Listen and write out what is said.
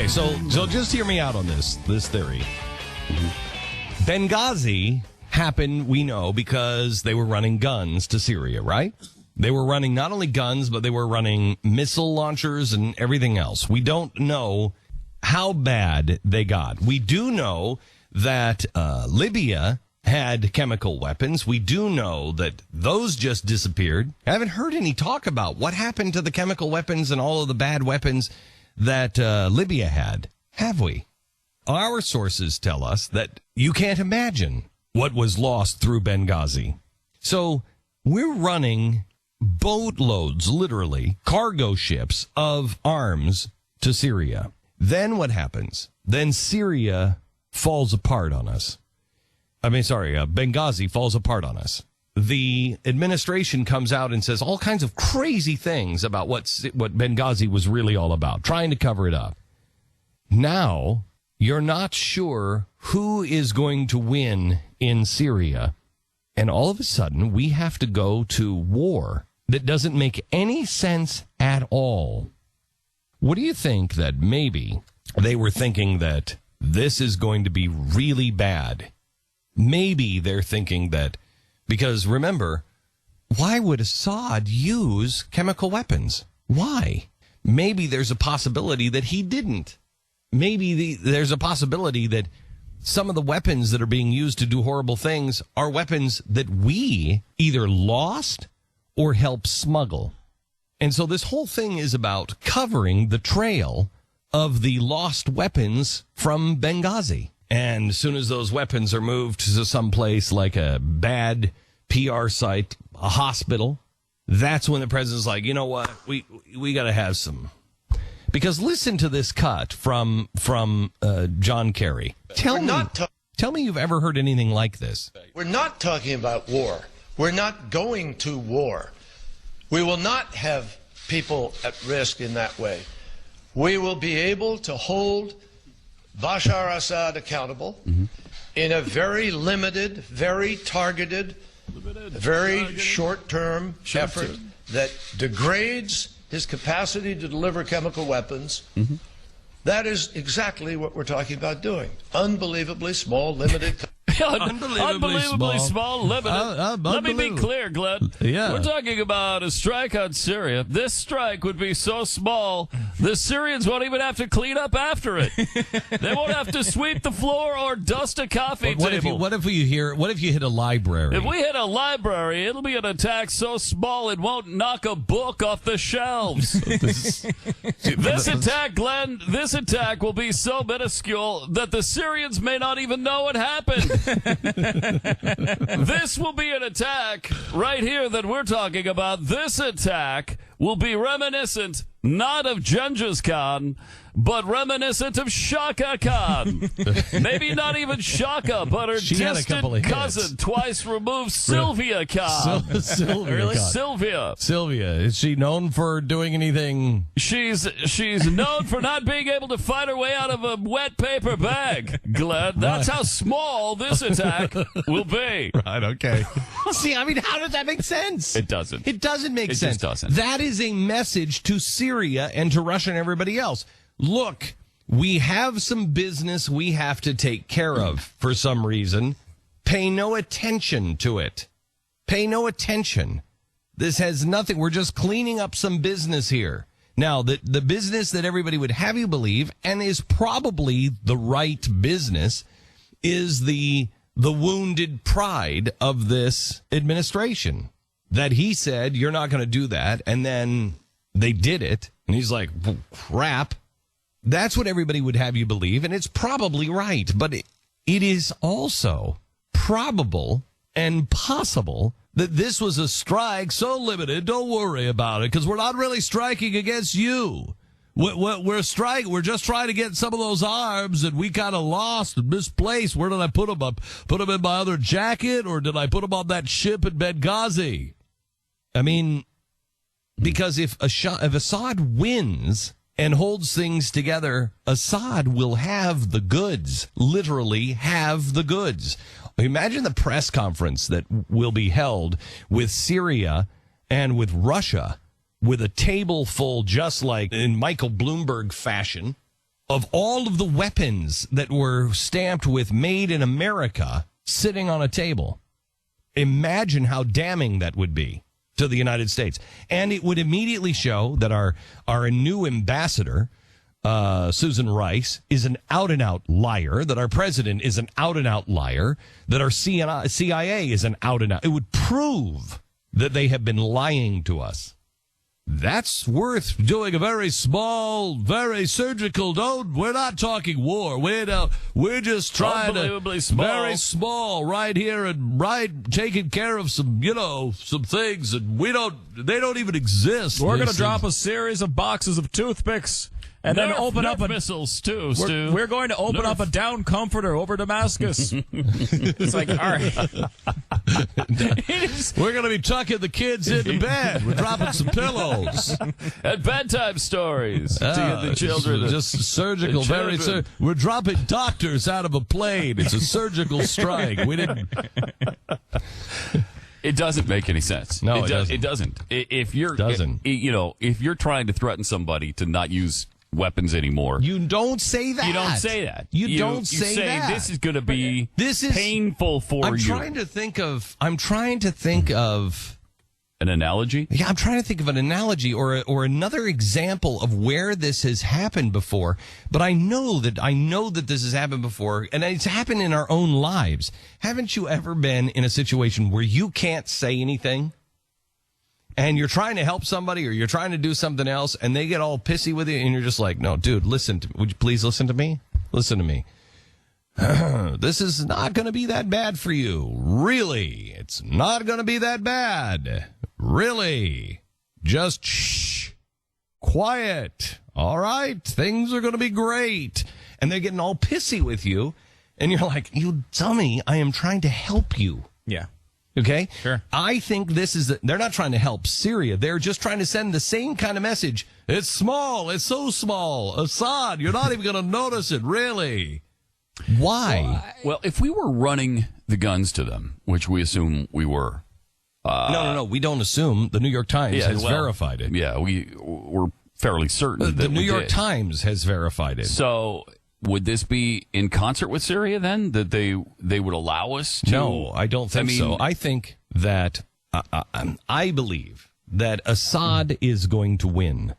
Okay, so just hear me out on this theory. Benghazi happened, we know, because they were running guns to Syria, right? They were running not only guns, but they were running missile launchers and everything else. We don't know how bad they got. We do know that Libya had chemical weapons. We do know that those just disappeared. I haven't heard any talk about what happened to the chemical weapons and all of the bad weapons that Libya had, have we? Our sources tell us that you can't imagine what was lost through Benghazi. So we're running boatloads, literally, cargo ships of arms to Syria. Then what happens? Then Syria falls apart on us. Benghazi falls apart on us. The administration comes out and says all kinds of crazy things about what Benghazi was really all about, trying to cover it up. Now, you're not sure who is going to win in Syria, and all of a sudden, we have to go to war that doesn't make any sense at all. What do you think that maybe they were thinking that this is going to be really bad? Maybe they're thinking that, because remember, why would Assad use chemical weapons? Why? Maybe there's a possibility that he didn't. Maybe there's a possibility that some of the weapons that are being used to do horrible things are weapons that we either lost or helped smuggle. And so this whole thing is about covering the trail of the lost weapons from Benghazi. And as soon as those weapons are moved to some place like a bad PR site, a hospital, that's when the president's like, you know what, we got to have some. Because listen to this cut from John Kerry. Tell me you've ever heard anything like this. We're not talking about war. We're not going to war. We will not have people at risk in that way. We will be able to hold Bashar Assad accountable in a very limited, very targeted, very short-term effort that degrades his capacity to deliver chemical weapons. That is exactly what we're talking about doing. Unbelievably small, limited. Unbelievably small, limited. Let me be clear, Glenn. Yeah. We're talking about a strike on Syria. This strike would be so small, the Syrians won't even have to clean up after it. They won't have to sweep the floor or dust a coffee table. What if you hit a library? If we hit a library, it'll be an attack so small it won't knock a book off the shelves. This attack, Glenn, this attack will be so minuscule that the Syrians may not even know it happened. This will be an attack right here that we're talking about. This attack will be reminiscent not of Genghis Khan, but reminiscent of Shaka Khan. Maybe not even Shaka, but her distant cousin, twice removed, Sylvia Khan. Sylvia. Sylvia. Is she known for doing anything? She's known for not being able to fight her way out of a wet paper bag, Glenn. That's how small this attack will be. Right, okay. See, I mean, how does that make sense? It doesn't. It doesn't make sense. It just doesn't. That is a message to Syria and to Russia and everybody else. Look, we have some business we have to take care of for some reason. Pay no attention to it. Pay no attention. This has nothing. We're just cleaning up some business here. Now, the business that everybody would have you believe, and is probably the right business, is the wounded pride of this administration. That he said, you're not going to do that, and then they did it, and he's like, crap. That's what everybody would have you believe, and it's probably right. But it is also probable and possible that this was a strike so limited, don't worry about it, because we're not really striking against you. We're just trying to get some of those arms that we kind of lost and misplaced. Where did I put them up? Put them in my other jacket, or did I put them on that ship at Benghazi? I mean, because if Assad wins and holds things together, Assad will have the goods, literally have the goods. Imagine the press conference that will be held with Syria and with Russia, with a table full, just like in Michael Bloomberg fashion, of all of the weapons that were stamped with "Made in America" sitting on a table. Imagine how damning that would be to the United States. And it would immediately show that our new ambassador, Susan Rice, is an out-and-out liar, that our president is an out-and-out liar, that our CIA is an out-and-out. It would prove that they have been lying to us. That's worth doing a very small, very surgical. We're not talking war. We're just trying to small. Very small right here and taking care of some things, and they don't even exist. We're going to drop a series of boxes of toothpicks. And then open up missiles too, Stu. We're going to open up a down comforter over Damascus. It's like, all right. We're going to be tucking the kids into bed. We're dropping some pillows. And bedtime stories to get the children. Just surgical. We're dropping doctors out of a plane. It's a surgical strike. We didn't. It doesn't make any sense. No, it doesn't. If you're trying to threaten somebody to not use weapons anymore, you don't say that. You don't say that. You don't say that. This is going to be painful for you. I'm trying to think of an analogy. Yeah, I'm trying to think of an analogy or another example of where this has happened before. But I know that this has happened before, and it's happened in our own lives. Haven't you ever been in a situation where you can't say anything? And you're trying to help somebody or you're trying to do something else and they get all pissy with you and you're just like, no, dude, listen to me. Would you please listen to me? Listen to me. This is not going to be that bad for you. Really. It's not going to be that bad. Really. Just shh. Quiet. All right. Things are going to be great. And they're getting all pissy with you. And you're like, you dummy, I am trying to help you. Yeah. Okay? Sure. I think they're not trying to help Syria. They're just trying to send the same kind of message. It's small. It's so small. Assad, you're not even going to notice it, really. Why? Well, if we were running the guns to them, which we assume we were. No. We don't assume. The New York Times has verified it. Yeah, we're fairly certain that the New York Times has verified it. So would this be in concert with Syria then, that they would allow us to? No, I don't think so. I think that I believe that Assad is going to win.